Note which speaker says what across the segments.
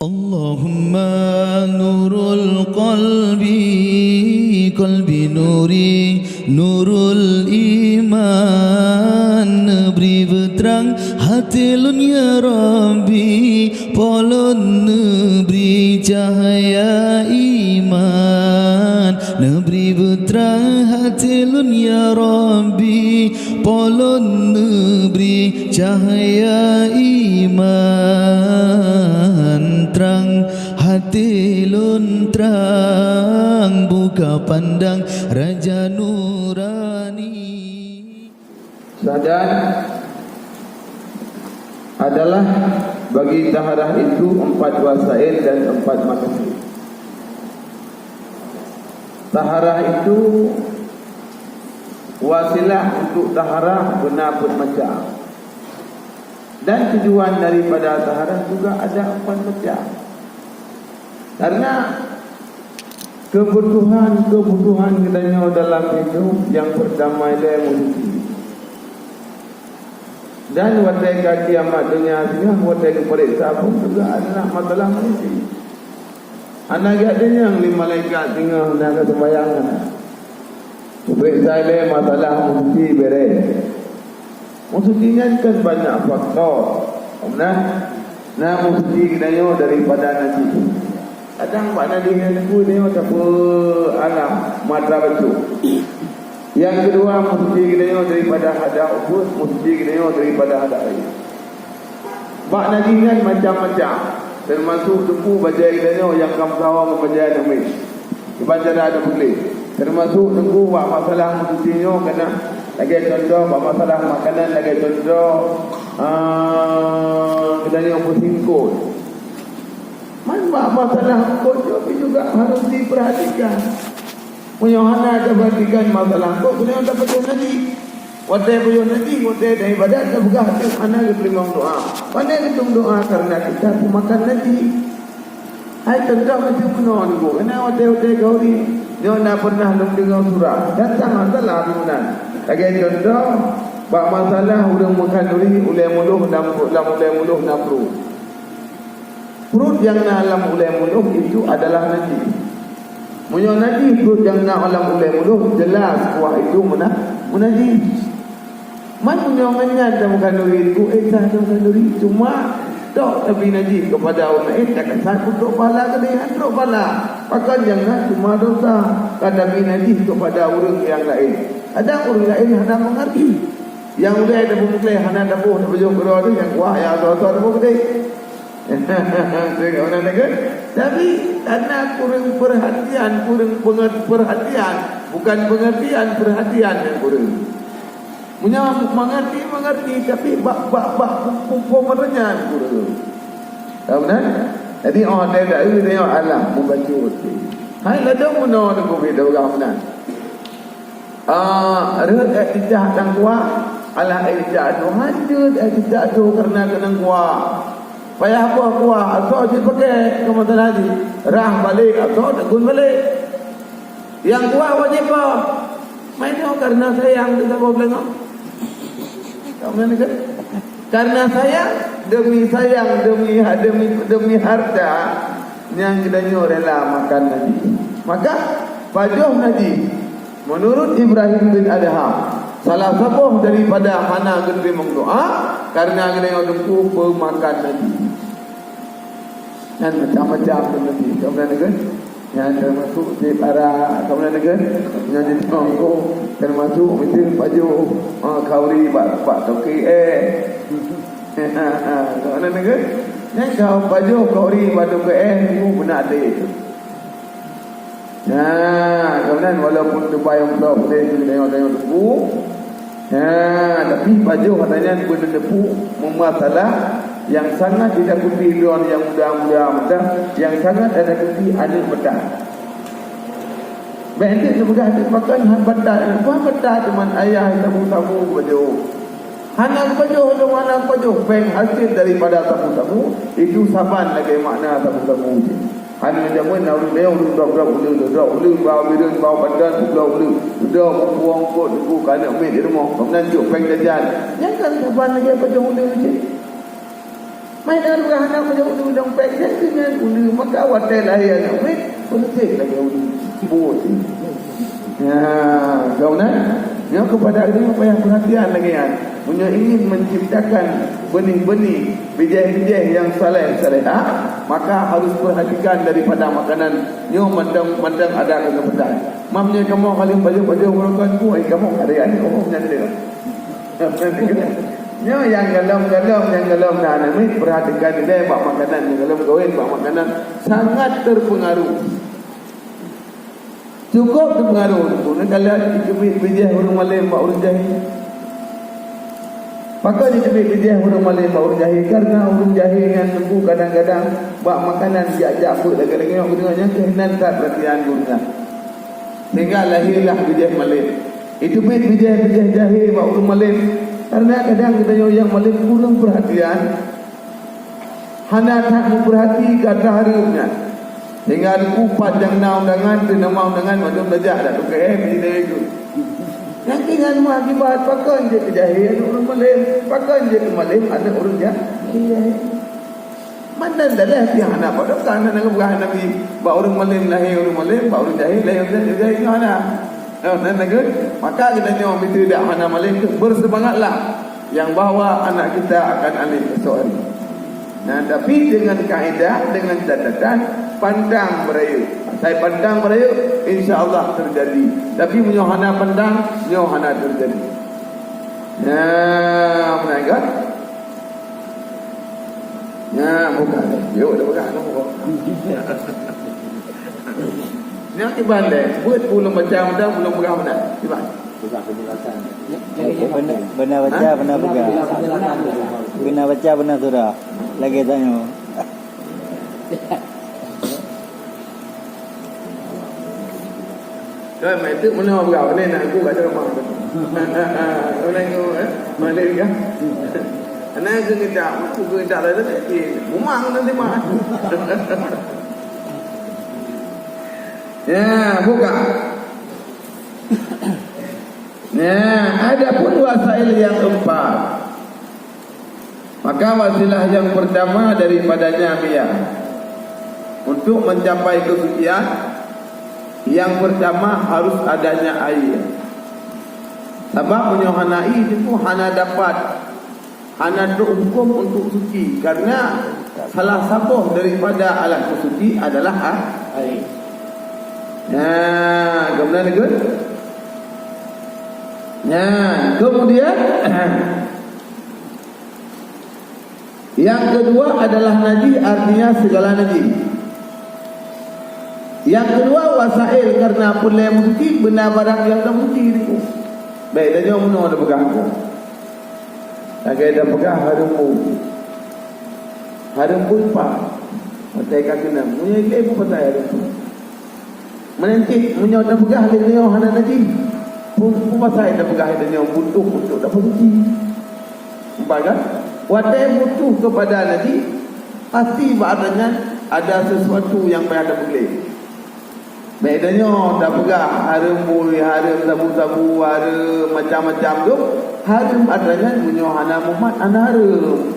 Speaker 1: Allahumma nurul qalbi nuri nurul iman, beri berterang hati lun ya Rabbi, polon beri cahaya iman, beri berterang hati lun ya Rabbi, polon beri cahaya iman, terang hati lun terang, buka pandang Raja Nurani.
Speaker 2: Sadan adalah bagi taharah itu 4 wasail dan 4 maqasid. Taharah itu wasilah untuk taharah benar pun macam, dan tujuan daripada taharah juga ada 4 macam. Karena kebutuhan kita dalam hidup yang pertama ialah mesti. Dan waktu kiamat dunia sini, waktu periksa pun juga adalah masalah mesti. Anak adanya yang 5 malaikat tinggal nak sembahyang. Periksa ialah masalah mesti beres. Mestinya kan banyak faktor. Kemudian nak mesti kita daripada nanti. Kadang Pak Nabi aku ni tak apa alam matra betul. Yang kedua mesti kita daripada hadap ubus, mesti kita daripada hadap air. Pak Nabi kan macam-macam, termasuk tuku baca kita yang kamu tahu membaca nama. Baca ada boleh. Termasuk tuku buat masalah mestinya kena lagi contoh buat masalah makanan, lagi contoh kita ni bersingkut. Masalah kau juga harus diperhatikan. Punyahana ada perhatikan masalah kau, kena ada percaya nanti. Wadai percaya nanti, wadai daripada ada buka hati anak keterima doa. Pandai kita doa karena kita makan nanti. Hai contoh macam mana ni kau? Kena wadai kau ni, dia nak pernah dengar surah. Datang masalah bimunan. Lagi contoh, bak masalah orang makan duri, ulai muluh namru. Perut yang nak alam ulai muluh itu adalah najis. Punya najis perut yang nak alam ulai muluh jelas kuah itu menajis. Man punya menyan dalam kanduri itu dalam kanduri cuma tak lebih najis kepada orang lain. Takkan satu duk pala kena duk pala. Pakan jangan cuma dosa kada najis kepada orang yang lain. Ada orang lain hendak mengerti. Yang ulai ada bumukle hendak dapuh nak baju kerja tu yang kuah yang dosa dapuh gede. Tapi karena kurang perhatian, bukan pengertian, perhatian yang kurang. Punya mengerti tapi bak pemernya kurang. Tahu kan? Jadi orang dia tengok alam membaca itu. Hai lada mana tu beda orang mana? Ada ijazah dan kuah, ala ijazah tu hancur, ijazah tu karena kena kuah. Payah apa kuah asal dia pakai kemudian lagi rah balik atau gun balik. Yang kuah wajib apa? Main karena sayang kita boleh tengok. Kamu ni kan? Karena sayang demi harta yang kita rela makan nanti. Maka pajuh nanti menurut Ibrahim bin Adham salah satu daripada hana gede doa karena kena dengku pemakan nanti. Dan macam-macam nanti. Kemudian kan yang termasuk di para kemudian kan yang di tongko termasuk mesti baju kauri pak toki kemudian kan yang kau baju kauri batu ke itu benar ada itu. Nah, kemudian walaupun terbayang tak boleh tengok debu. Tapi baju katanya benda debu memasalah yang sangat tidak putih don yang mudah, yang sangat ada putih ada bedah. Bandit tu bedah makan bedah, apa bedah teman ayah tamu baju. Hanya baju mana baju peng hasil daripada tamu itu saban lagi makna tamu. Hanya jamun nak leu dok bau bidun bau badan dok buang kot buku kana ambil di rumah kemudian juk peng jajan. Jangan saban lagi baju je. Mai dah luar anak menjauh undang pek dengan ulu maka watai lahir anak weh politik lagi ulu bos. Ya, kau nak? Yang kepada ini apa yang perhatian lagi kan? Punya ingin menciptakan benih-benih bijih-bijih yang saleh-salehah, maka harus perhatikan daripada makanan. Nyo mandang ada kebetulan. Mamnya kamu kali baju-baju merupakan kuai kamu ada yang kamu nyanda. Nyo yang galam dah ni perhatikan dia bak makanan, yang galam kawin bak makanan sangat terpengaruh. Cukup terpengaruh tu. Kalau dicubit bijih hurung malim bak urus jahe. Maka dicubit bijih hurung malim bak urus jahe karena hurung jahe yang lembu kadang-kadang bak makanan jak-jak pun lagi-lagi yang dengannya kehenan tak perhatian gurunya. Sehingga lahirlah bijih malim. Itu bijih jahe bak hurung malim. Karena kadang kita yang malim kurang perhatian. Hana tak memperhati kata harumnya. Sehingga ada kupat yang naum dengan tenamau dengan macam belajar dah tukar bila itu. Yang dengan akibat pakai je ke jahil orang malim, pakai je ke malim ada orang jahil. Mana dah lah yang anak pada kan nak berah Nabi, ba orang malim lahir orang malim, ba orang jahil lahir orang jahil mana? Maka kita nyawa mesti dak mana malim tu bersemangatlah yang bahawa anak kita akan alim esok hari. Nah, tapi dengan kaedah, dengan catatan pandang berayu. Saya pandang berayu, insya-Allah terjadi. Tapi menyohana pandang, menyohana terjadi. Nah, menaik. Nah, bukan. Yo, dah bukan. Ni ti bandai, buat pulang macam dah belum berah mana. Tiba.
Speaker 3: Benar baca, benar pegang. Benar baca, benar surah. Lagi tanya.
Speaker 2: Rồi mẹ tự muốn nào gạo nên là cô gái cho mong được. Hôm nay cô mà lên cái. Anh ấy cứ người trả lời rất là thì muốn mang nó thế mà. Ya, buka. Nah, ada pun wasail yang keempat. Maka wasilah yang pertama daripadanya Mia untuk mencapai kesucian, yang pertama harus adanya air. Sebab menyohanai itu hana dapat, hana terhukum untuk suci. Karena salah satu daripada alat suci adalah air. Nah, kemudian ikut. Nah, kemudian yang kedua adalah najis, artinya segala najis. Yang kedua wasail, karena pulai musti benda barang yang tak musti itu. Baik, dah jauh mana ada pegang aku. Lagi ada pegang harum pulpa. Matai kaki nam. Punya ibu patai harum. Menanti punya ada pegang dia hana najis. Pun patai ada pegang dia butuh dapat suci. Baiklah. Watai butuh kepada najis, pasti badannya ada sesuatu yang payah ada boleh. Bedanya dah pegang harum bui, harum sabu-sabu, harum macam-macam tu, harum adanya punya hana mumat ana harum.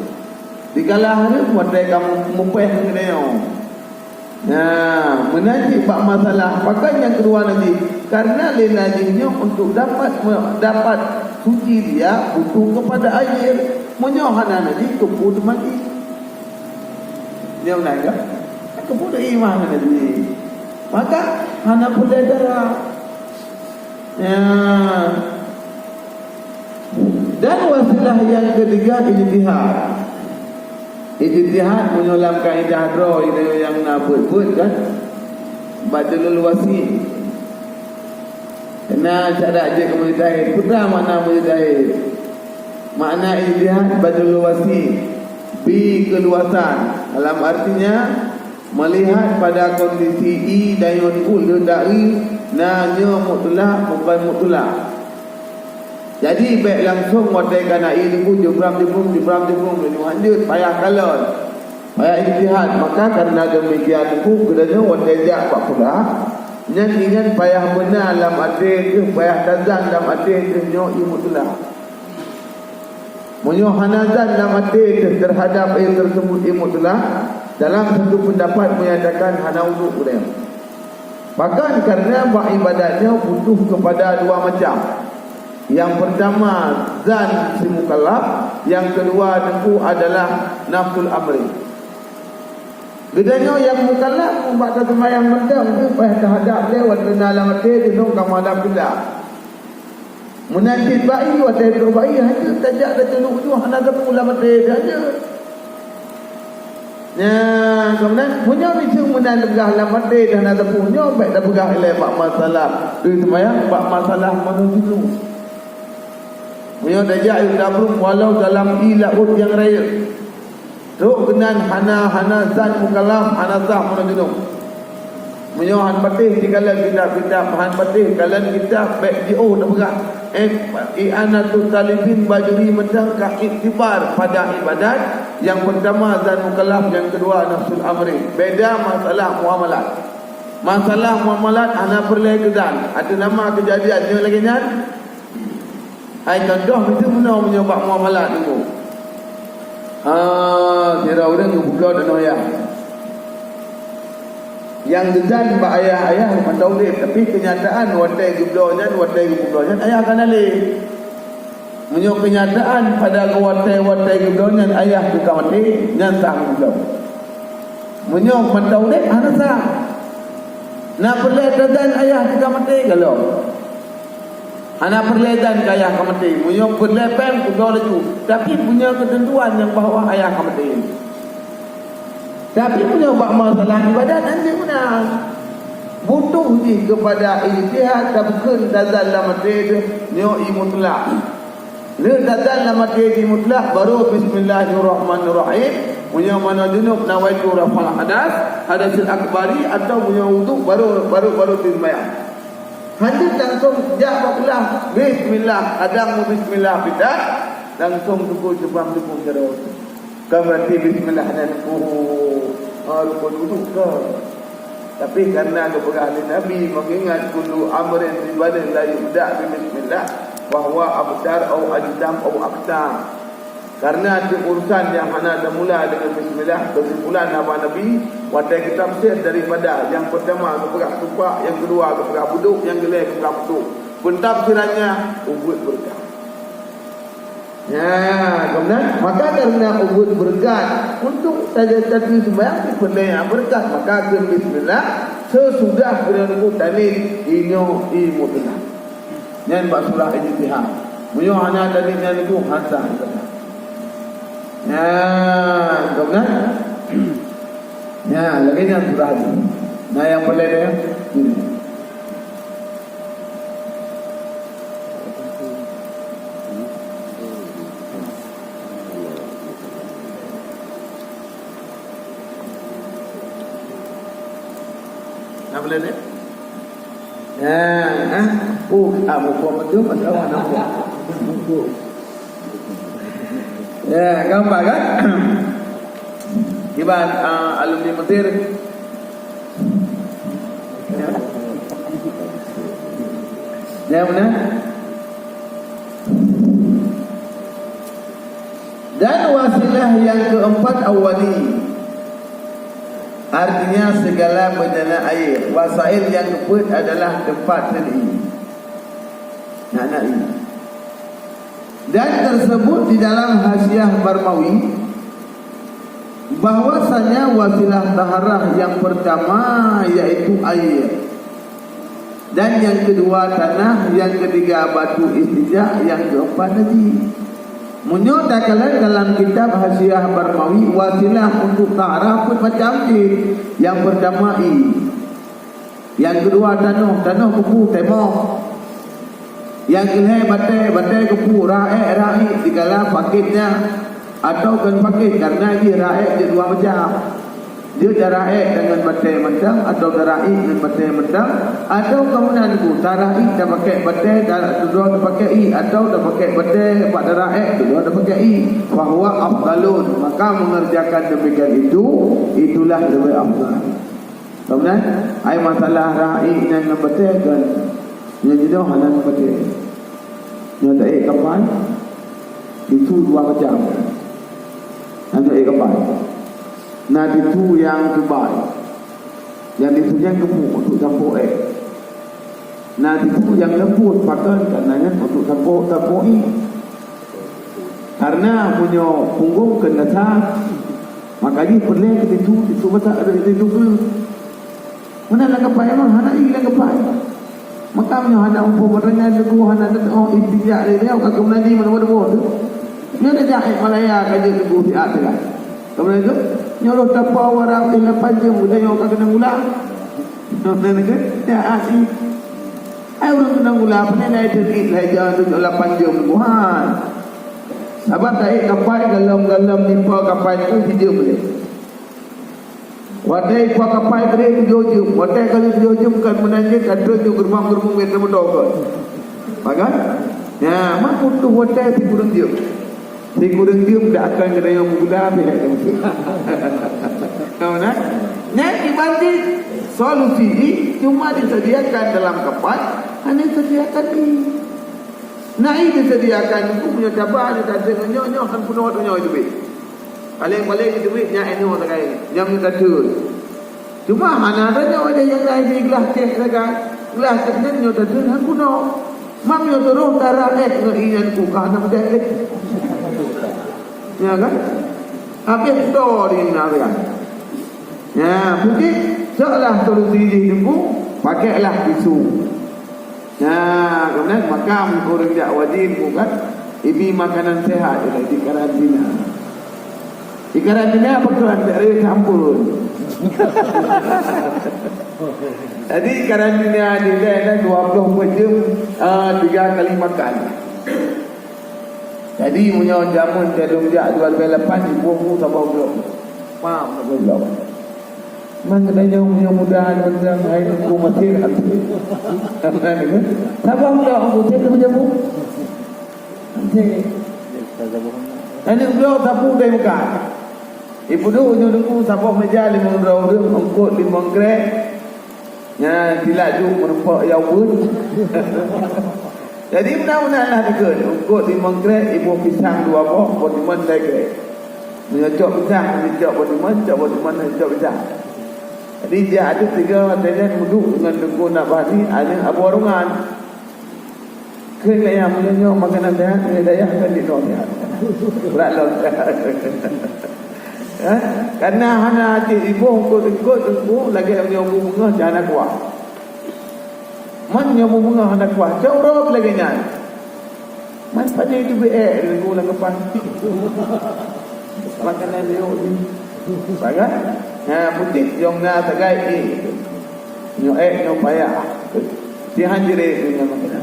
Speaker 2: Dikala harum watai kamu mupeh ngene. Nah, menajis bab masalah pakai yang kedua nanti. Karena najisnya untuk dapat suci dia butuh kepada air. Menyohana najis kepud mati. Dia menaga. Kepud iman najis. Maka hana pulai darah. Ya. Dan wasilah yang ketiga ijtihad. Ijtihad menyolam kaedah draw itu yang nak buat kan. Badalul wasi. Kena cara aja kemudian putra mana mujtahid. Makna ijtihad badalul wasi. Bi keluasan. Dalam artinya melihat pada kondisi I dayun kul dari nanya mutlak bukan mutlak. Jadi baik langsung watai kana I pun jebram lanjut payah kalon. Payah ijtihad, maka karena demikian itu kerana watai jak pak pula. Ingat payah benar dalam arti itu, payah tazan dalam arti itu nyo I mutlak. Munyo hanazan la mati terhadap air tersebut mutlak dalam satu pendapat menyatakan hana wuduk boleh. Bahkan kerana buat ibadatnya butuh kepada dua macam. Yang pertama zan si mukallaf, yang kedua tentu adalah nafsul amri. Gedanya yang mukallaf membaca sembahyang mendam tu pada terhadap dia waktu dalam mati dia nak malam pula. Menanti bayi waktu itu bayi hanya tajak dah celuk tu hana kepu lah mati saja. Ya, kemudian punya bisa menan legah lah mati dah nak kepunya baik dah pegah ilai bab masalah. Tu sembahyang bab masalah menuju. Punya tajak itu belum walau dalam ilaut yang raya. Tu kenan hana zat mukallaf hana zat menuju. Menyohan patih di kalan kitab-kitab bahan patih kalan kitab baik DO dah berat i'anatul talibin bajuri mentang ka iktibar pada ibadat. Yang pertama zat mukallaf, yang kedua nafsul amri. Beda masalah muamalat. Masalah muamalat ana perlu kedan ada nama kejadian dia lagi nyan ai contoh itu mana menyebab muamalat dulu. Kira orang buka dan ayah yang gedan ba ayah mandau dia, tapi kenyataan watai gubdonya ayah kan ale. Menyo kenyataan pada watai gubdonya ayah tu kamati nyantang gubdo. Menyo mandau dia anasa. Na perledan ayah tu kamati kalau. Ana perledan ayah kamati, menyo perlepen gubdo laju. Tapi punya ketentuan yang bahawa ayah kamati. Tapi punya bab masalah ibadat nanti menang. Butuh ni kepada ijtihad tabkun dazal lamati nyo mutlak. Le dazal lamati mutlak baru bismillahirrahmanirrahim. Punya mana junub nawaitu rafal hadasil akbari atau punya wuduk baru sembahyang. Hadis langsung jawablah bismillah, kadang bismillah bidah langsung tukul sebab tukul jero. Kan berarti bismillah dan rukun wuduk ke. Tapi kerana kepada ahli Nabi mengingat kullu amrin ibadah la yubda' bi bismillah bahwa abtar atau ajdam atau aktam. Karena itu urusan yang mana ada mula dengan bismillah, kesimpulan Nabi watai kita mesti daripada yang pertama kepada tupak, yang kedua kepada buduk, yang kedua kepada putuk. Pentafsirannya ubud berkah. Ya, kemudian maka kerana ubud berkat untuk saja tadi sembahyang benda berkat, maka ke bismillah sesudah berlaku dalil inyo mutlak. Yang bab surah ijtihad. Munyo ana dalilnya itu hasan. Ya, kemudian ya, lagi yang surah ini. Nah, yang boleh dia ini. Boleh ni? Ya, buku betul pasal mana buku. Ya, gambar kan? Iban alumni Mesir. Ya, mana? Dan wasilah yang keempat awali. Artinya segala bencana air. Wasail yang keempat adalah tempat sendiri. Nak ini. Dan tersebut di dalam Hasyiah Barmawi bahwasanya wasilah taharah yang pertama yaitu air, dan yang kedua tanah, yang ketiga batu istijah, yang keempat nadi. Menyatakan dalam kitab Hasyiah Barmawi wasilah untuk taharah pun macam ni. Yang pertama yang kedua tanah kupu tembok, yang kedua batai kupu raik segala paketnya atau kan paket karena dia raik dia dua macam. Dia raik dengan batai mentang atau raik dengan batai mentang, atau kemudian ku tarai dah pakai batai dah dua dah pakai atau dah pakai batai pada raik dua dah pakai bahwa afdalun, maka mengerjakan demikian itulah lebih afdal. Kemudian ai masalah raik dengan batai kan yang tidak halal batai. Yang tak kapal Itu 2 macam. Hanya baik. Nah itu yang terbaik. Yang itu yang gemuk untuk campur Nah itu yang lembut pakai karenanya untuk campur karena punya punggung kena sah. Makanya perlu itu masa ada itu mana nak kepai emang hana hilang kepai. Maka punya hana umpur bertanya lagu hana istijak dia kau menadi mana-mana tu. Dia dah jahit Malaya kerja lagu di atas kan. Kemudian itu nyuruh tapa warang 8 jam budaya kau kena ulang. Kemudian itu dia asing. Orang kena ulang apa ni dia dah jalan 8 jam Tuhan. Sahabat tarik kapal galam-galam nimpa kapal itu hijau boleh. Wadai kuah kapal kering hijau. Wadai kalau hijau bukan menanjik kadang juga gerbang-gerbang meter mendokat. Maka, ya, mak putus wadai si kurang diam. Si kurang diam tak akan kena yang muda bila kamu. Kamu nak? Nak dibanding solusi ini cuma disediakan dalam kapal, hanya disediakan ini. Nah ini disediakan itu punya cabar dia kata nyo kan puno nyo duit. Paling-paling duit nya eno tak kai. Nyam kita tur. Cuma mana ada nyo ada yang lain di gelas teh kan. Gelas teh nyo tak tur han puno. Mam nyo terus darah ngian ku kana bedek. Ya kan? Apa story nak kan? Ya, mungkin seolah solusi ini pakailah tisu. Nah, kemudian makam orang jak wajib bukan ibi makanan sehat di karantina. Di karantina apa tuan dari campur. Jadi karantina di daerah 24 jam 3 kali makan. Jadi punya jamun jarum jak 2 lepas ibu sama belum. Faham tak belum? Mana dia punya muda dan hari aku mati hati. Siapa muda aku cakap macam tu? Nanti. Nanti beliau sapu dari muka. Ibu tu ujung-ujung sapu meja 5 orang angkut 5 grek. Ya tidak juga menempat yang pun. Jadi benar-benar lah dekat. Angkut 5 grek, ibu pisang 2 buah, buat 5 grek. Menyocok pisang, menyocok buat 5, menyocok pisang. Jadi dia ada 3 dan duduk dengan dengku nak bahani ada abu warungan. Kena yang menyo makanan dah daya kan di dunia. Berat lah. Karena hana ibu ikut dengku lagi yang bunga jangan kuat. Man yang bunga hana kuat. Jauh lagi nya. Man pada itu dengku lang kapan. Makanan dia ni. Bagai putih yang nak tagai ni nyo payah dia hanjire dunia makanan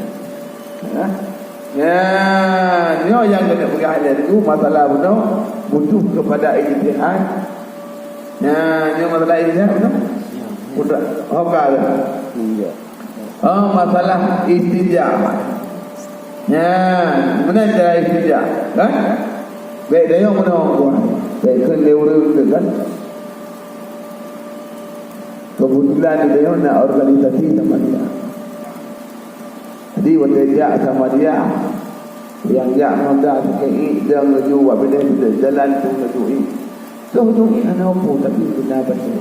Speaker 2: nyo yang kena bergahalan itu masalah benar butuh kepada ijtihad nyo masalah ijtihad benar budak hokal masalah istijah mana cara istijah kan baik dia yang mana buat baik kan lewat kan. Kebetulan dia nak organisasi sama dia. Jadi waktu dia sama dia yang dia muda sekali dia menuju bila dia jalan tu menuju anak apa tapi kenapa tu?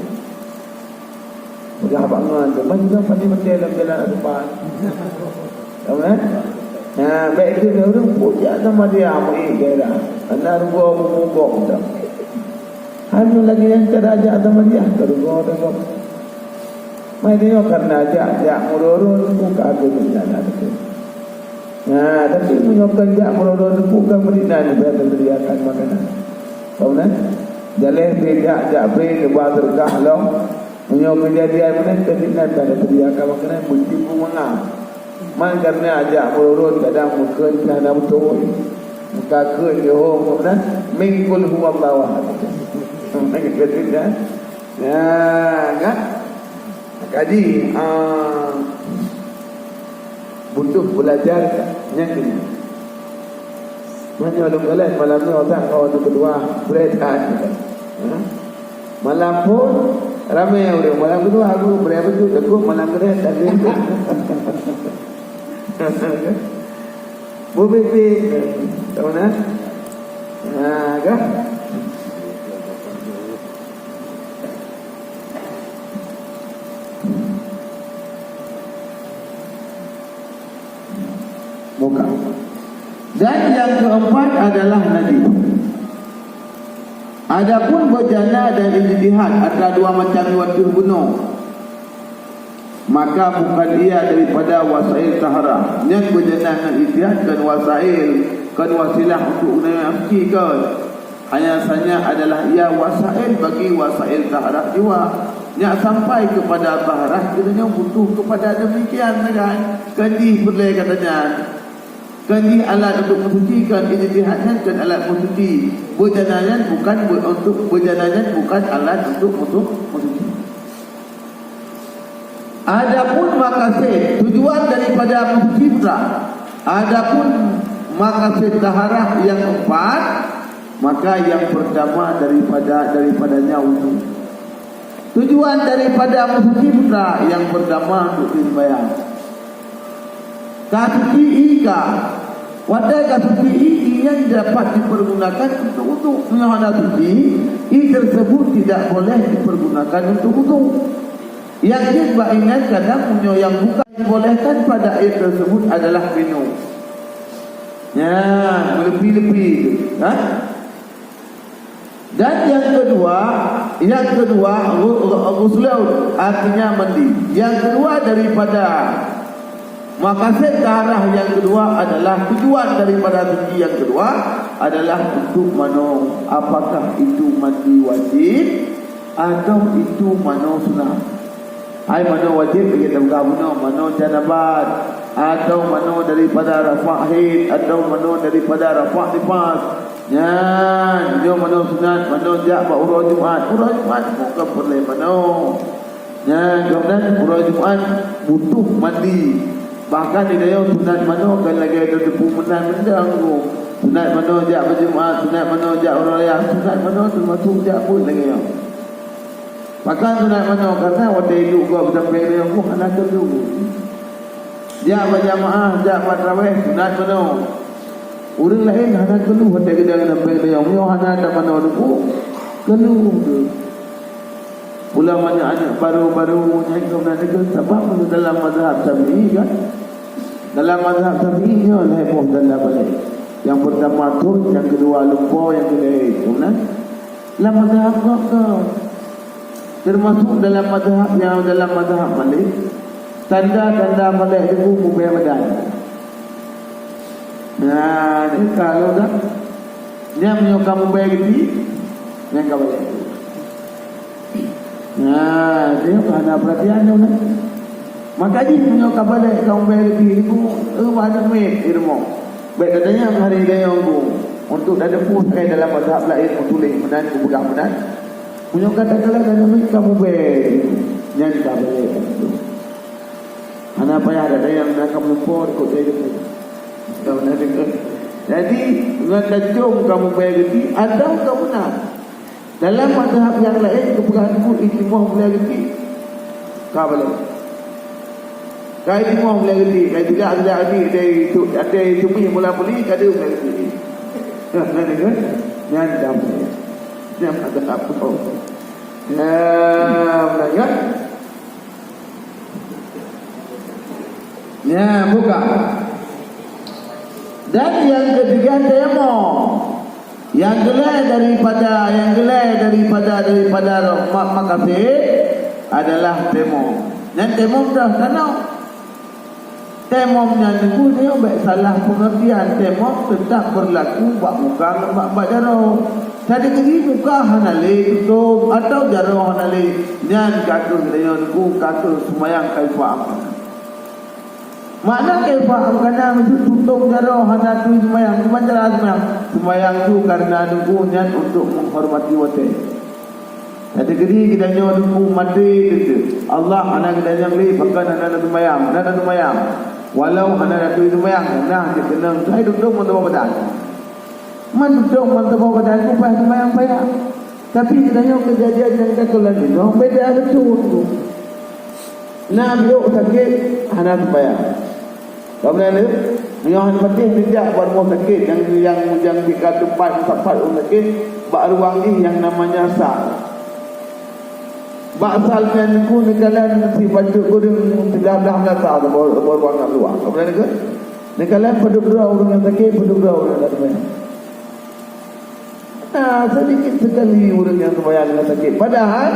Speaker 2: Sudah bangun tu macam mana pandai macam dalam jalan depan. Tahu kan? Baik dia orang puja sama dia mai daerah. Anak rumah mungkok dah. Hanya lagi yang kerajaan sama dia tergolong. Mai dia karena ajak mururun buka kebenaran itu. Tapi menyokong ajak mururun bukan berinan biar teriakan makanan. Tahu kan? Jalan dia ajak beri lebar berkah long. Menyokong kejadian mana berinan pada teriakan makanan bunyi mengam. Man karena ajak mururun kadang mungkin ada betul. Muka ke johong kemudian mingkul huwa bawah. Mereka kata kan? Jadi butuh belajar yang ini. Mana orang kalian malam ni orang kau tu kedua berehat. Malam pun ramai orang malam kedua aku berehat tu aku malam berehat tadi. Bubi tahu nak? Kan? Buka. Dan yang keempat adalah najis. Adapun berjana dan ijtihad ada dua macam waktu bunuh, maka bukan dia daripada wasail taharah. Yang berjana dan ijtihad kan wasail, kan wasilah untuk menafsirkan. Hanya saja adalah ia wasail bagi wasail taharah juga. Yang sampai kepada taharah katanya butuh kepada demikian kan. Kandi boleh katanya. Kandi alat untuk mensucikan, ijtihadnya kan alat mensuci. Berjananya bukan untuk berjananya bukan alat untuk mensuci. Adapun maqasid tujuan daripada mensuci pula. Adapun maqasid taharah yang empat, maka yang pertama daripadanya wudu. Tujuan daripada mensuci pula yang pertama untuk sembahyang. Kasuci ika, wadah kasuci yang dapat dipergunakan untuk wudu. Menyahana suci, tersebut tidak boleh dipergunakan untuk wudu. Yang kita ingat kadang yang bukan dibolehkan pada air tersebut adalah minum. Ya, lebih-lebih. Dan yang kedua ghusl, artinya mandi. Yang kedua daripada maqasid taharah yang kedua adalah tujuan daripada suci yang kedua adalah untuk mano, apakah itu mandi wajib atau itu mano sunah. Ai mano wajib bagi tamu mano janabat atau mano daripada rafa' haid atau mano daripada rafa' nifas. Ya, dia mano sunat, mano jak ba urus Jumaat. Urus Jumaat bukan boleh mano. Ya, kemudian urus Jumaat butuh mandi. Bahkan di dalam sunat mano kan lagi ada debu menan mendang tu. Sunat mano jak berjumaat, sunat mano jak raya, sunat mano termasuk jak pun lagi. Bahkan sunat mano kata waktu hidup gua sampai dia aku anak dulu. Jak berjamaah, jak tarawih, sunat mano. Orang lain anak dulu waktu kita sampai dia. Mu anak ada mano dulu. Kelu tu. Pula banyak anak baru-baru yang kena negeri sebab dalam mazhab Syafi'i kan. Dalam mazhab Syafi'i ni heboh dan balik. Yang pertama tu, yang kedua lupa, yang kedua kemudian dalam mazhab ke termasuk dalam mazhab Malik, tanda-tanda Malik itu mubah badan. Nah, ni kalau dah dia menyokong mubah gini, yang kau boleh. Nah, dia ada perhatian tu nak. Maka dia punya kabar kaum beri ibu, ada met di rumah. Baik katanya hari dia yang untuk ada pun saya dalam mazhab lain tulis menan bukan menan. Punya kata kalau ada met kamu beri, yang kabar itu. Anak payah ada yang nak kamu lupa ikut dia itu. Kamu nak dengar. Jadi dengan tajum kamu beri atau kamu nak. Dalam mazhab yang lain kebukaan pun ijtimah boleh ganti. Kau boleh. Kau ijtimah boleh ganti. Kau tidak ada lagi ada cumi mula beli kada boleh ganti. Nanti kan? Yang dah boleh. Yang ada apa? Boleh kan? Ya, buka. Dan yang ketiga demo. Yang gelai daripada maqasid adalah temom. Dan temom dah sana. Temomnya itu dia baik salah pengertian. Temom tetap berlaku bak muka bak jaro. Jadi kini muka hanale tutup atau jaro hanale. Nyan kata leonku kata semayang kaifa. Mana kaifa kerana itu tutup jaro hana tu semayang cuma jalan semayang tu karena dukungan untuk menghormati wate. Jadi kita nyodu mati itu Allah anak kita yang li bahkan anak semayang walau anak tu semayang nah dia kena saya duduk untuk badan duduk untuk badan tu pas semayang payah. Tapi kita nyodu kejadian yang kita kelan itu beda ada tu nah biok sakit anak semayang. Kamu ni, Yang penting tidak buat rumah sakit yang dikata tempat rumah sakit, bak ruang ni yang namanya sal. Bak sal yang ku nekalan si baca kudung 13 sal baru ruang nak luar. Apa nak ke? Nekalan pedugera orang yang sakit, pedugera orang yang sembahyang. Sedikit sekali orang yang sembahyang dengan sakit. Padahal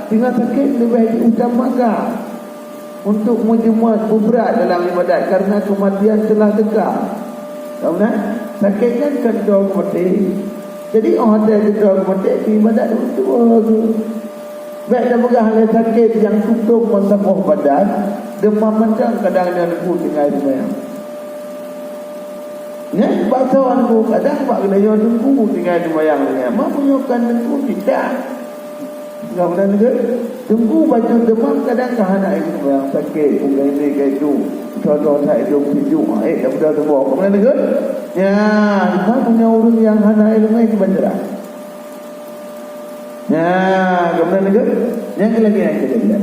Speaker 2: dengan sakit lebih diutamakan untuk menjemaat berat dalam ibadat kerana kematian telah dekat. Tahu tak? Sakit kan kedua kematian. Jadi orang ada kedua kematian ibadat itu baik dah pegang hal sakit yang tutup masa badan, demam mendang kadang dia lepuh tinggal sembahyang. Ya, bangsawan ku kadang buat kena jual tunggu tinggal sembahyang dengan mak punyakan tunggu tidak. Enggak benar ke? Tunggu baju demam kadang kahana itu yang sakit, bukan ini ke itu. Contoh saya itu hidup, tak benar tu bawa. Benar ke? Ya, mak punya orang yang hana ilmu itu benar. Ya, benar ke? Yang lagi yang ketiga.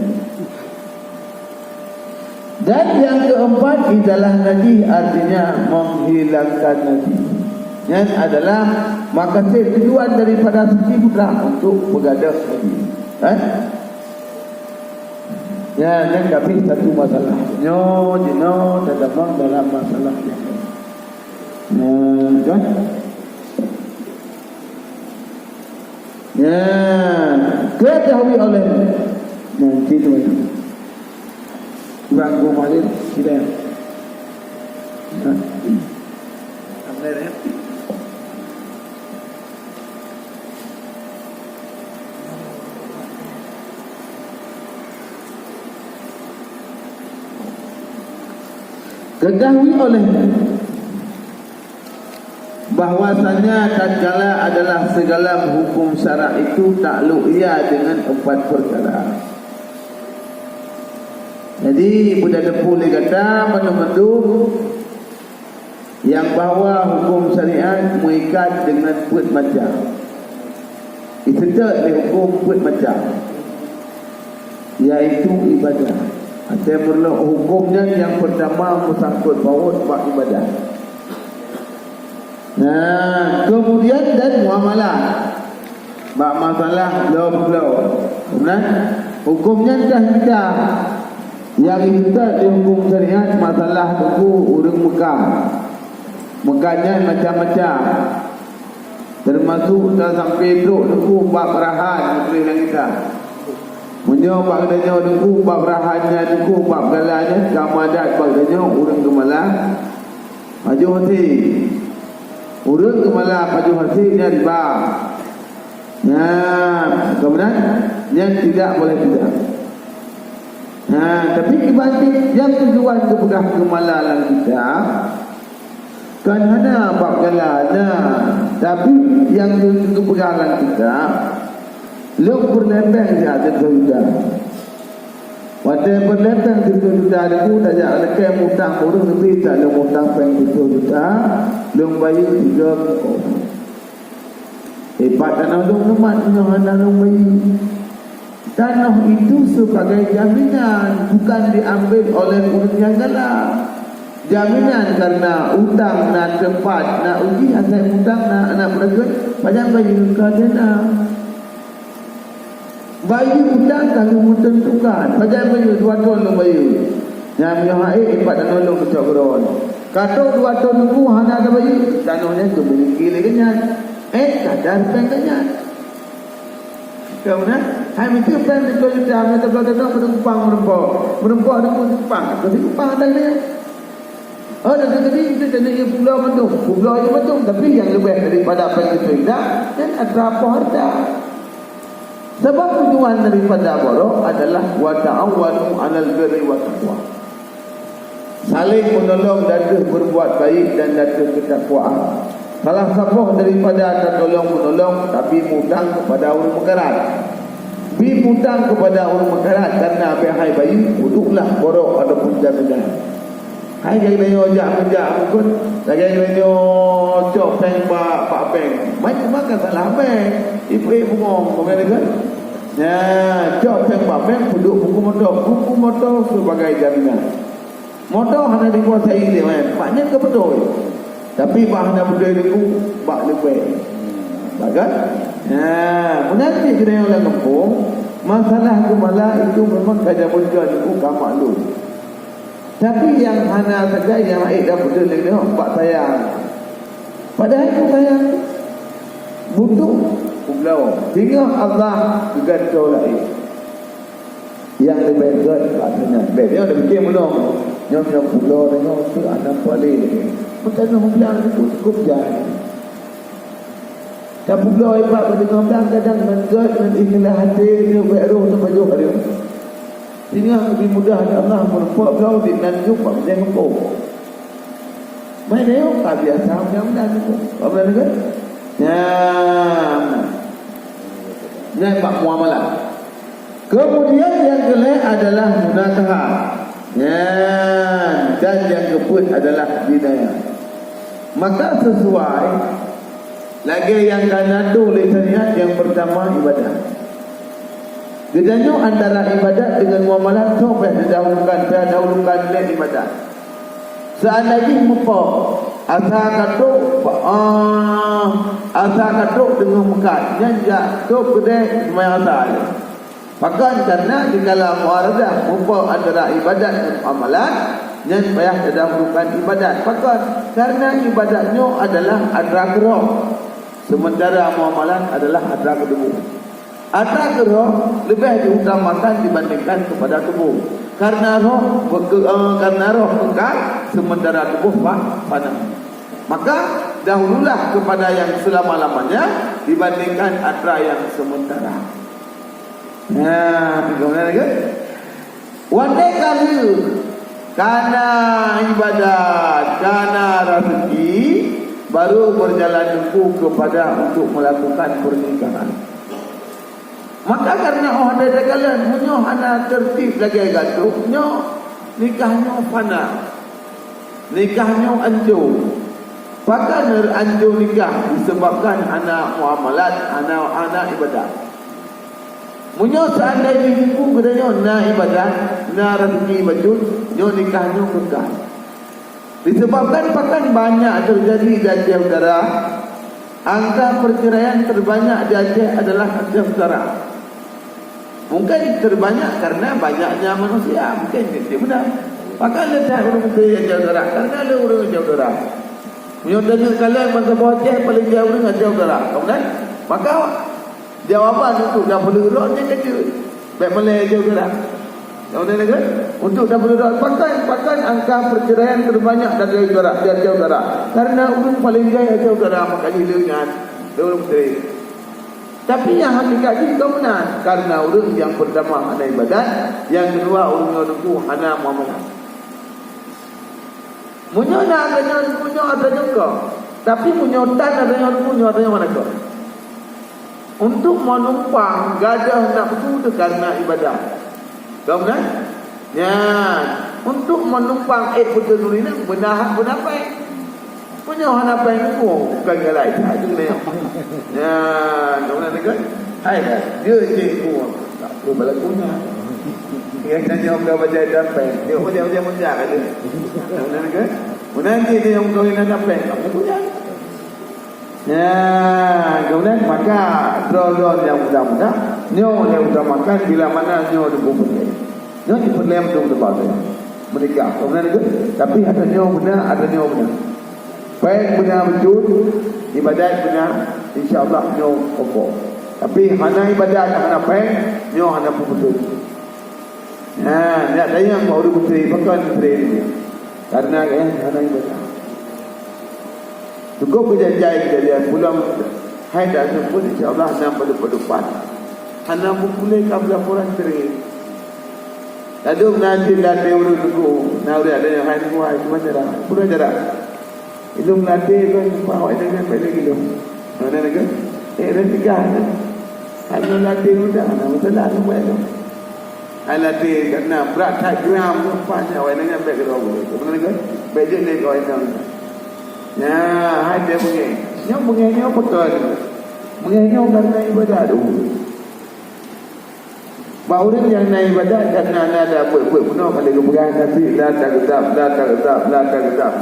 Speaker 2: Dan yang keempat adalah najis, artinya menghilangkan najis. Yang adalah makasih tujuan daripada suci putra untuk begadah najis. Ya, yang tapi satu masalah. Jino terdamang dalam masalah yang kan? Ya, ketahui oleh nanti tu. Bang Gumalin tidak. Apa dia? Ketahui oleh bahwasanya tatkala adalah segala hukum syarak itu takluk ia dengan 4 perkara. Jadi budak depu ni kata mendu yang bahawa hukum syariat mengikat dengan 4 macam. Itu tak hukum 4 macam, iaitu ibadah. Ada perlu hukumnya yang pertama bersangkut baut bab ibadah. Nah, kemudian dan muamalah. Bab masalah belum. Kemudian hukumnya dah yang itu di hukum syariat masalah tunggu orang Mekah. Mekahnya macam-macam. Termasuk dah sampai duduk tunggu bab perahan menteri yang kita. Menyo bab adanya tunggu bab perahannya tunggu bab galanya kamadat bab adanya orang gemalah. Maju hati. Orang gemalah maju hati ni riba. Nah, kemudian yang tidak boleh tidak. Nah, tapi dibanding yang tujuan untuk pegang kemalalan kita kan ada bab galana, tapi yang untuk pegangan kita lu berlempeng saja sudah. Wadah berlempeng itu sudah ada pun dah ada ke mutang urus lebih tak ada mutang peng itu sudah lu bayi 3 hebat tanah lu nemat yang ada lu bayi. Tanah itu sebagai jaminan, bukan diambil oleh orang yang galak. Jaminan karena utang nak tempat, nak uji asal utang nak beragam, banyak bayi kadena. Bayi utang kalau menentukan, banyak bayi 2 tahun lu bayi. Yang menyahai empat dan nolong kecok beron. Kata 2 tahun nunggu hana ada bayi, tanahnya tu beli kili kenyat. Kadar pengkenyat. Kemudian hai itu pen itu sudah ada belakang menumpang merempok ada menumpang jadi kupang ada ni ada jadi itu jadi pulau yang betul tapi yang lebih daripada pen itu tidak dan ada apa harta sebab tujuan daripada borok adalah wa ta'awanu 'alal birri wat taqwa, saling menolong dan berbuat baik dan ketakwaan. Salah satu daripada tertolong-menolong tapi mutang kepada orang mekarat. Mutang kepada orang mekarat karena hai bayi duduklah borok ada punca-punca. Hai jangan ojak pun, jangan cok peng pak peng. Macam salah peng. Ibu bungong komen kan? Ya, cok peng pak peng duduk buku motor sebagai jaminan. Motor hana dikuasai dia kan. Maknya ke betul. Tapi bah hana betul itu bak lebih. Bagus. Menanti kena yang orang kampung, masalah gemala itu memang kada muncul itu kamak lu. Tapi yang hana saja yang air dah betul dia bak sayang. Padahal itu sayang butuh pulau. Sehingga Allah juga tolak yang lebih baik katanya. Dia ada fikir belum? Nyok pulau dengan tu anak kuali. Macam mana bilang itu cukup jalan. Dan pulau hebat pada orang kadang menggad dan ikhlas hati dia beruh sampai jauh dia. Sehingga lebih mudah Allah merupak kau di nanjuk pak macam kau. Main dia tak biasa macam tu. Apa dia? Yang pak muamalah. Kemudian yang kelima adalah munakahah. Dan yang keempat adalah dinayah. Maka sesuai lagi yang kanadu lisaniyat yang pertama ibadah. Bedanya antara ibadat dengan muamalah sampai didahulukan ibadat. Seandainya muka asal katuk dengan mekat nyanjak tu kedai semai asal. Bahkan karena di dalam muaradah muka antara ibadat dan amalan yang payah didahulukan ibadat. Bahkan karena ibadatnya adalah adrak roh, sementara muamalan adalah adrak tubuh. Adrak roh lebih diutamakan dibandingkan kepada tubuh. Karena roh kekal, sementara tubuh fana. Maka dahululah kepada yang selama-lamanya dibandingkan adrak yang sementara. Kemudian lagi wandai kali karena ibadat, karena rezeki baru berjalan tempuh kepada untuk melakukan pernikahan. Maka karena ada kalian punya anak tertib lagi gaduh, nikahnya fana, nikahnya anjur. Bahkan anjur nikah disebabkan anak muamalat, anak ibadat. Munyo seandainya hukum kedanya na ibadat, na rezeki bajut, nyo nikahnya kekal. Disebabkan bahkan banyak terjadi di Aceh Utara. Angka perceraian terbanyak di Aceh adalah Aceh Utara. Mungkin terbanyak karena banyaknya manusia, mungkin itu benar. Maka letak orang di Aceh Utara, karena ada orang Aceh Utara. Munyo tanya kalian masa bawah Aceh paling jauh dengan Aceh Utara, kan? Maka jawapan untuk dapur urut dia kata baik Malay je ke tak? Untuk dapur urut pakai angka perceraian terbanyak dari Aceh Utara. Karena orang paling gaya Aceh Utara makanya dengan orang bercerai. Tapi yang hakikat ini kau benar. Karena orang yang pertama ada ibadat, yang kedua orang itu hana muamalah. Munyo nak adanya kau. Tapi munyo tak adanya mana kau? Untuk menumpang gajah nafsu itu karena ibadah. Kau benar? Ya, untuk menumpang betul ini benar apa? Punya apa yang bukan galai saja ni. Ya, kau benar kan? Hai kan? Dia cikgu. Tak perlu berlakunya. Dia tanya kau baca apa? Dia menjak ada. Kau benar kan? Menanti dia yang kau nak apa? Kamu punya. Ya, kemudian maka drone yang mudah-mudah nyo yang utamakan bila mana nyo dibubuhkan. Nyo diperlem tu tempat dia. Menikah. Kemudian itu, tapi ada nyo benar, ada nyo benar. Baik benar betul, ibadat benar, insya-Allah nyo pokok. Tapi hana ibadat hana baik, nyo hana betul. Nah, nak tanya mau betul, bukan betul. Karena hana ibadat. Cukup berjanji kejadian pulang hai dah sebut insya-Allah hana pada depan. Hana boleh kabla orang cerai. Lalu nanti dah orang tu, nak ada yang hai tu hai macam mana? Pulang jarak. Itu nanti kan bawa dengan pada kilo. Mana lagi? Nanti kan. Hanya nanti sudah, masalah tu banyak. Nanti kerana berat tak gram tu panjang awak dengan baik kilo. Mana lagi? Baik ni kau yang ya, hai dia bunyi. Yang bunyinya betul. Bunyinya karena ibadah dulu. Bauran yang naik badan kerana ada buat-buat penuh kalau kemudian nanti la tak gedap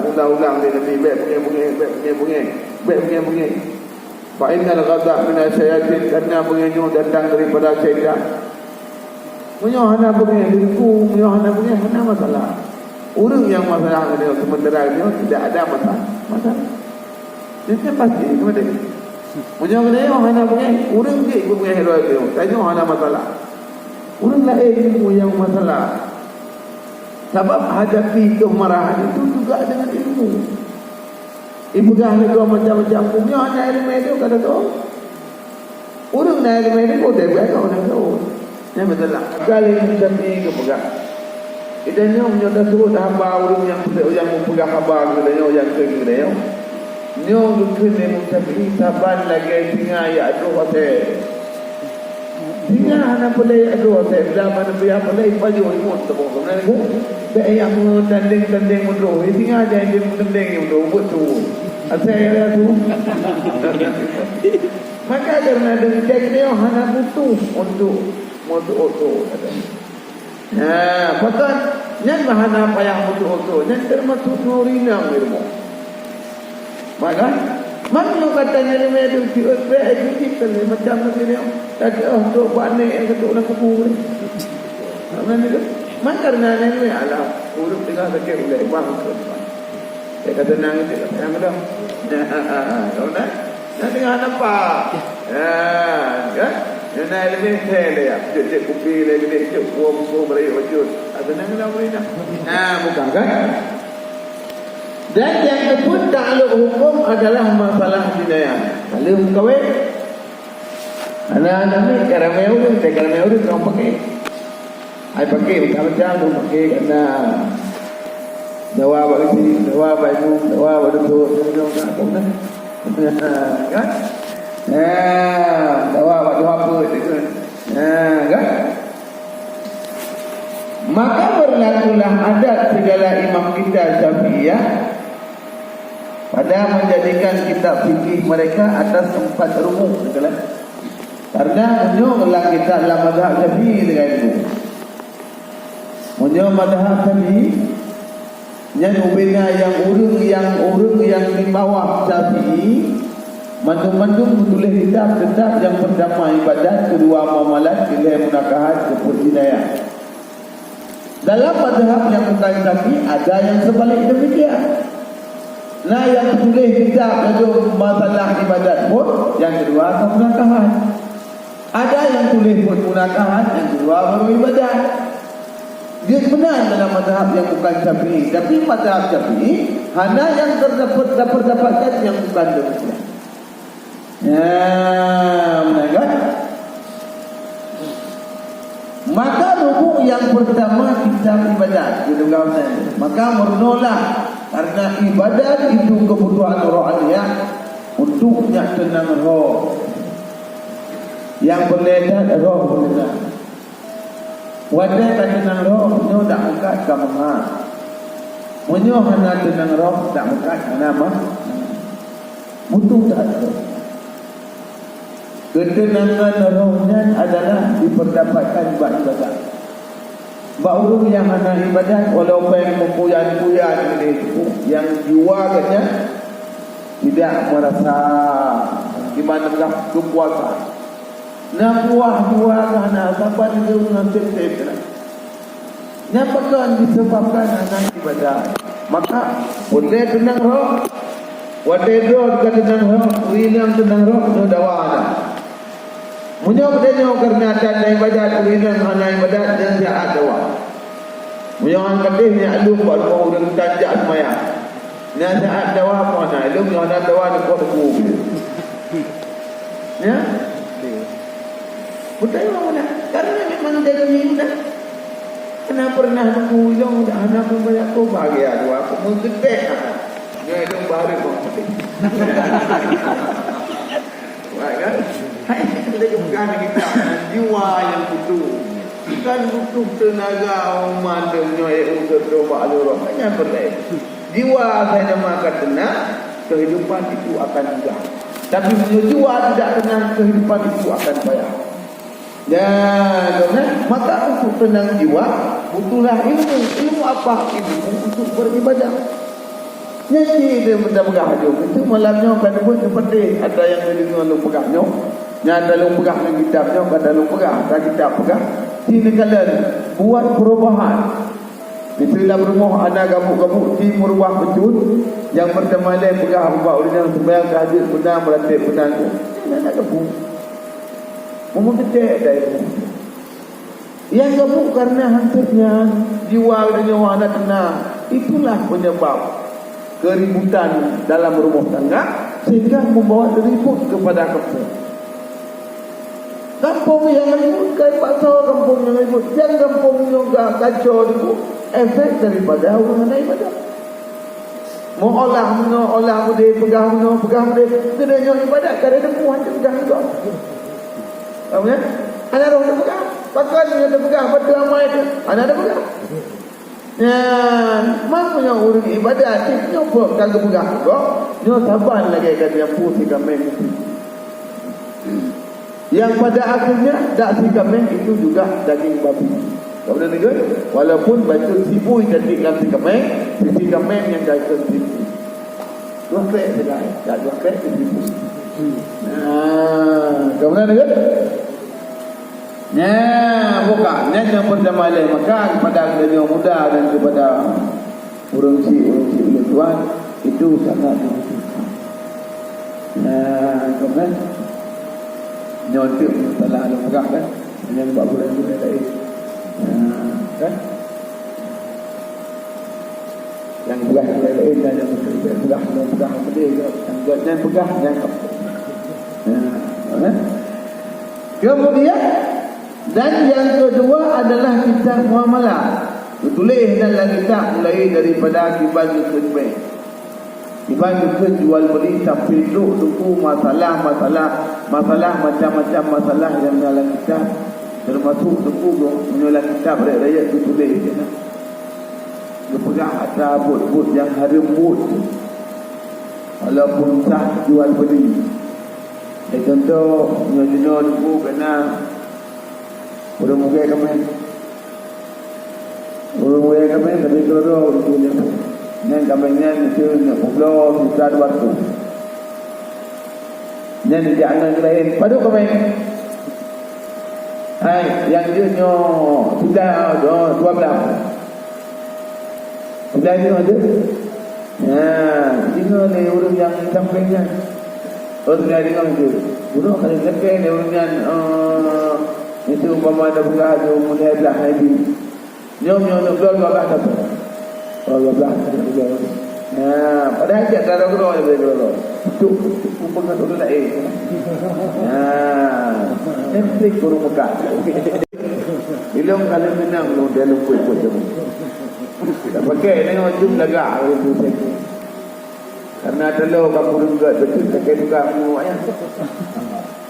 Speaker 2: ulang-ulang dia Nabi bunyi fa innal ghadab min asyayatin karena bunyinya datang daripada syaitan. Hana bunyi diriku, hana bunyi mana masalah. Orang yang masalah dia sementara dia tidak ada masalah. Dia pasti kemudian punya hana bunyi orang dia bunyi hero dia tanya hana masalah. Orang lain yang masalah. Sebab hadapi kemarahan itu juga dengan ilmu. Ibu dah ada macam-macam punya hanya ilmu itu kata tu. Orang dah ilmu itu kau tak baik orang tu. Yang betul lah. Kali hadapi kepegang. Kita ni punya suruh hamba orang yang pegang hamba kita ni yang kita ni. Ni orang kena mencapai saban lagi tinggal ya tu hotel. Hingga anak pelai aduh saya zaman biar pelai baju imut tu kemudian aku saya yang tanding mundur hingga ada yang tanding mundur betul saya tu maka karena dengan dia hanya butuh untuk auto bahkan yang bahana payah butuh auto yang termasuk nurina ilmu maka mana katanya ni medu kita ni macam ni tadi tu bani yang ketuk nak kubur ni. Mana ni? Karena ni ala urut tengah sakit boleh bang. Saya kata nang itu yang ada. Tahu tak? Nanti tengah nampak. Kan? Yang nak lebih tele ya. Cek kopi lagi cek buku beri wujud. Ada nang dah beri dah. Bukan kan? Dan yang kedua takluk hukum adalah masalah jinayah. Kalau kahwin, anak-anak ni karamai urut orang pakai. Saya pakai macam-macam orang pakai kerana dawa bagi dawa baju, dawa berdua, kan? Dawa baju apa itu? Kan? Maka berlakulah adat segala imam kita Syafi'iyah pada menjadikan kitab fikih mereka atas 4 rumus karena menyolah kita dalam mazhab Syafi'i dengan itu menyolah mazhab Syafi'i yang ubina yang urung yang di bawah Syafi'i mandum-mandum tulis kitab yang pertama ibadat, kedua muamalat, ketiga munakahat, keputusan. Dalam mazhab yang bukan Syafi'i ada yang sebalik demikian. Nah yang tulis kitab itu masalah ibadat pun yang kedua munakahat. Ada yang tulis pun munakahat, yang kedua baru ibadat. Dia benar dalam mazhab yang bukan Syafi'i, tapi mazhab Syafi'i hanya yang dapatkan yang bukan demikian. Benar kan? Maka rukuk yang pertama kitab ibadat gitu kawan. Maka menolak karena ibadat itu kebutuhan rohaniah untuknya tenang roh. Yang beredar roh beredar. Wadah tak tenang roh, nyo tak angkat kamar. Menyo hana tenang roh tak angkat nama. Butuh tak ada. Ketenangan rohnya adalah diperdapatkan buat ibadat. Baurung yang hana ibadat walaupun yang mempuyan-puyan itu yang jiwa katanya tidak merasa gimana kepuasan. Nak buah hana sabar itu nasib saya. Nampakkan disebabkan hana ibadat. Maka boleh tenang roh. Wadai roh tenang roh, wilang tenang roh itu dawana. Munyok kerana tanda ibadat kurinan hana ibadat dan jahat dawa. Munyok kadih ni alum buat kau dengan tanjak semaya. Ni jahat dawa pun hana alum yang hana dawa ni kau teku. Ya? Betul mana? Karena memang dia minta. Kenapa pernah tunggu ilmu dah hana pun banyak kau bahagia dua aku menggetek. Ni ilmu baru kau mati. Baik kan? Hai kita bukan kita jiwa yang butuh. Bukan butuh tenaga umat menyoyak untuk coba alur hanya berlain. Jiwa saya namakan tenang, kehidupan itu akan mudah. Tapi jiwa tidak tenang, kehidupan itu akan payah. Dan maka untuk tenang jiwa butuhlah ilmu. Ilmu apa? Ilmu untuk beribadah. Jadi dia benda pegah dia. Itu malamnya kan pun seperti ada yang jadi lu pegahnya. Yang ada lu pegah dengan kitabnya, ada lu pegah, ada kitab pegah. Ini kalian buat perubahan. Di dalam rumah ada gabuk-gabuk di merubah betul. Yang pertama lain pegah buat orang sembahyang tahajud benar melatih benar tu. Dia nak gabuk. Umum kecil dah itu. Yang gabuk karena hancurnya jiwa dan nyawa anak tenang. Itulah penyebab keributan dalam rumah tangga sehingga membawa ribut kepada kampung. Kampung yang ribut kayak pasal kampung yang ribut. Yang kampung juga kacau itu efek daripada hubungan ibadah. Mau olah muda pegang muda kedanya ibadah kadang ada puan pegang juga. Tahu ya? Ada orang pegang, pakaian ada pegang, pada ramai itu ada pegang. Ya, maknanya urus ibadah tipnya pun kalau pegang juga, nyo saban lagi kata yang putih kami. Yang pada akhirnya dak si kami itu juga daging babi. Kau boleh dengar? Walaupun baju sibu jadikan si kami yang daging sibu. Dua kek saja, tak dua kek sibu. Kau boleh dengar? Bukan. Yang pertama lain maka kepada dunia muda dan kepada urungsi oleh Tuhan itu sangat dibutuhkan. Kemudian nyontik salah ada pegang kan, yang buat bulan tu lain. Kan? Yang pegang lain dan yang pegang yang pegang yang kemudian dan yang kedua adalah kitab muamalah. Ditulis dalam kitab mulai daripada akibat kejual. Akibat jual beli sampai tuku masalah macam-macam masalah yang dalam kitab termasuk tuku menolak kitab rakyat ditulis je nah. Dia pegang ada bot yang harembut. Walaupun sah jual beli. Contoh nyonya tuku kena Urung muka kami tapi kalau tu yang kami itu pulau besar waktu yang jangan lain padu kami yang dia sudah 12 sudah itu ada ini ni urung yang sampainya sudah dengar itu urung kalau sampai ni urung yang itu umpama ada buka tu mulai belah Nabi. Nyom nak keluar dah tu. Kalau belah pada hajat kalau keluar dia keluar. Tu umpama tu lain. Nanti kurung muka. Ilmu kalau menang lu dia lupa tu. Tak pakai tengok jum lagak tu. Karena telur kamu juga betul pakai juga mu ayah.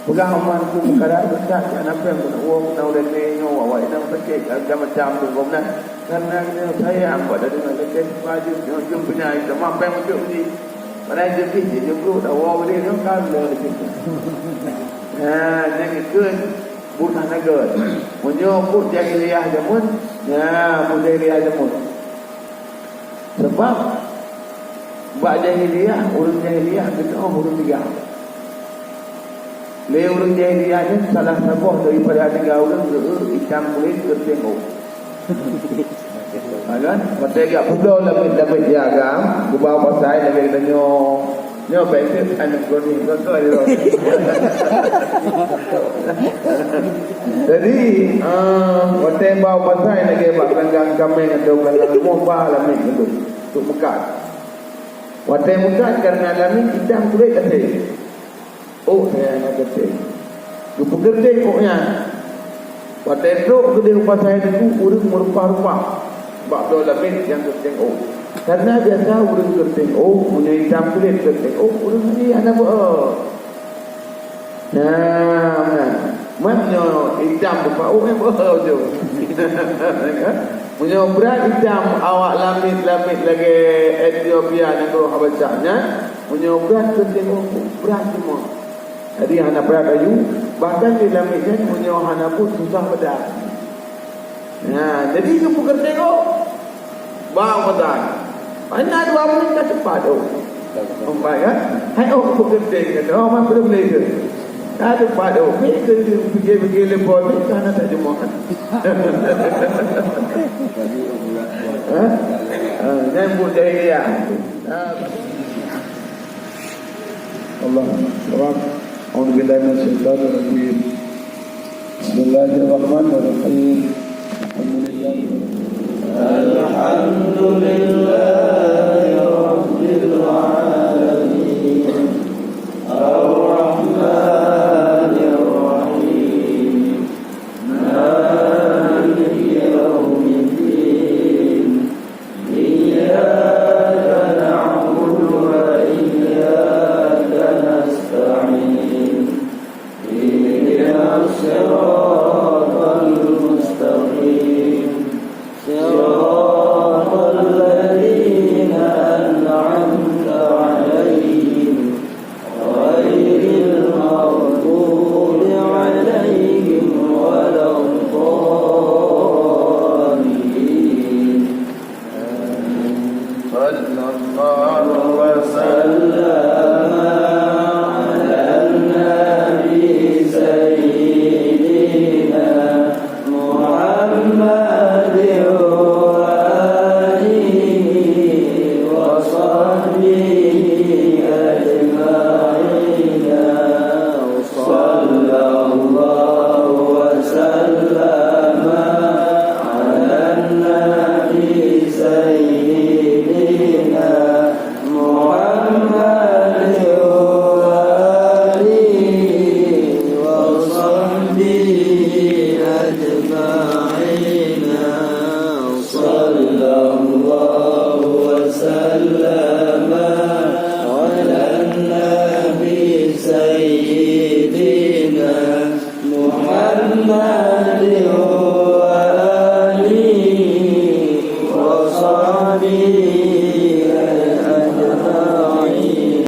Speaker 2: Pegang amanku perkara besar kenapa yang uang nak udah tengok awak nak pakai macam tu komnas karena saya buat dari mana ke baju jom punya itu mampu yang untuk ni pada jadi dia perlu dah awak boleh tu kalau di situ yang itu bukan negara menyokut jahiliah jamun jahiliah jamun sebab buat jahiliah urus jahiliah kita urus tiga. Orang jahiliah ni salah satu daripada 3 orang hitam kulit tertengok. Kan? Mata agak pukul dapat diagam, kubau pasai lagi kita nyo baik anak goni kau ada. Jadi mata bau pasai lagi bak langgang kami atau langgang moba lamin itu untuk mekat. Mata mekat karena lamin hitam kulit kasih. Oh saya nak kata dia pekerja koknya pada duduk ke di rumah saya itu urus merupa-rupa sebab dia lebih yang kerting karena biasa urus kerting punya hitam kulit kerting urus ni anak maknanya hitam rupa yang tu punya berat hitam awak lamit lagi Ethiopia yang kalau habacanya punya berat kerting berat semua Jadi hana perakayu bahkan di dalam mesin punya hana pun susah bedah. Nah, jadi itu bukan tengok bang bedah. Mana dua pun tak cepat tu. Nampak kan? Hai oh bukan tengok. Oh mak belum boleh ke? Tak cepat tu. Pergi lepon ni hana tak jumpa. Nyambut jahiliah. Allah. أعوذ بالله من الشيطان الرجيم بسم الله الرحمن الرحيم الحمد لله رب العالمين الرحمن الرحيم مالك يوم الدين إياك نعبد وإياك نستعين الصراط المستقيم صراط الذين أنعمت عليهم غير المغضوب عليهم ولا الضالين صلى الله وسلم على النبي سيدنا محمد وآله وصحبه أجمعين صلى الله وسلم على النبي سيدنا محمد وآله وصحبه أجمعين صلى الله وسلم على النبي سيدنا محمد وآله وصحبه